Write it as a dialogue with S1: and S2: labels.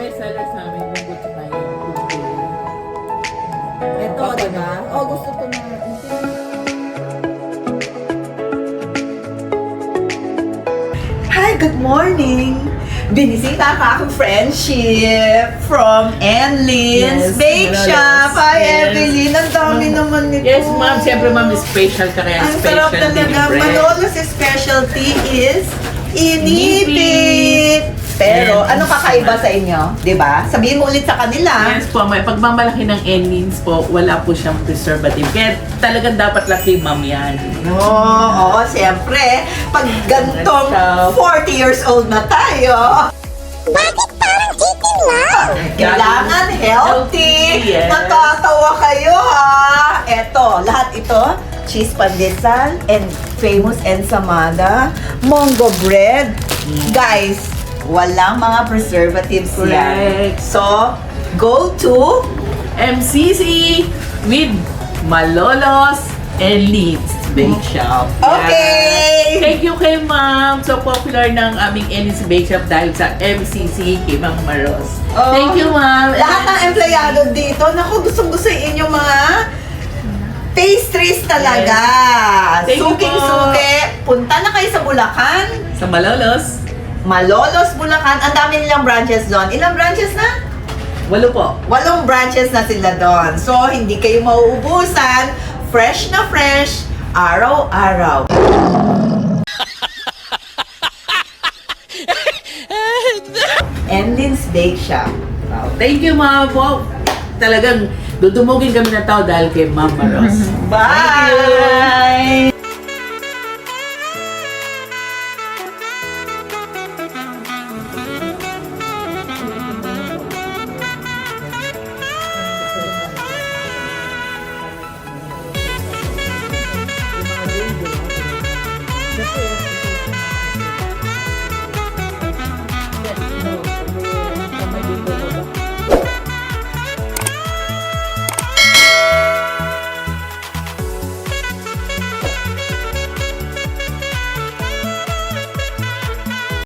S1: best sellers namin yung good to buy yung cookie.
S2: Ito, diba? Oh, gusto ko na. Hi, good morning! Binisita ka akong friendship from Enlin's
S1: Yes,
S2: Bake
S1: Malolos.
S2: Shop. Hi,
S1: Yes.
S2: Evelyn. Ang dami naman nito.
S1: Yes, ma'am. Siyempre, ma'am, special ka kaya
S2: Ang
S1: special
S2: sarap talaga.
S1: bread.
S2: Malolos' specialty is inipit. Pero,
S1: And
S2: ano kakaiba sa inyo? Diba? Sabihin mo ulit sa kanila.
S1: Yes po, may pagmamalaki ng Enlins po, wala po siyang preservative. Kaya talagang dapat lang kay ma'am yan.
S2: Oo, siyempre. Pag gantong 40 years old na tayo,
S3: Bakit parang chicken lang?
S2: kailangan healthy.
S1: Yes.
S2: Natatawa kayo ha. Eto, lahat ito, cheese pandesal and famous ensamada, mongo bread. Guys, walang mga preservatives yan.
S1: Correct.
S2: So, go to
S1: MCC with Malolos and Leeds Bake Shop.
S2: Okay.
S1: Thank you kay ma'am. So popular ng aming Enlins Bake Shop dahil sa MCC kay Ma'am Maros.
S2: Oh.
S1: Thank you, ma'am.
S2: Lahat ng empleyado dito, naku, gustong-gusto inyong mga pastries talaga.
S1: Thank you po.
S2: Suking-suki. Punta na kayo sa Bulacan.
S1: Sa Malolos,
S2: Malolos, Bulacan. Ang dami nilang branches doon. Ilang branches na?
S1: 8 po.
S2: 8 branches na sila doon. So, hindi kayo mauubusan. Fresh na fresh. Araw-araw. Enlin's Bake Shop.
S1: Wow. Thank you, ma'am. Wow. Talagang dudumugin kami ng tao dahil kay Ma'am Maros.
S2: Bye!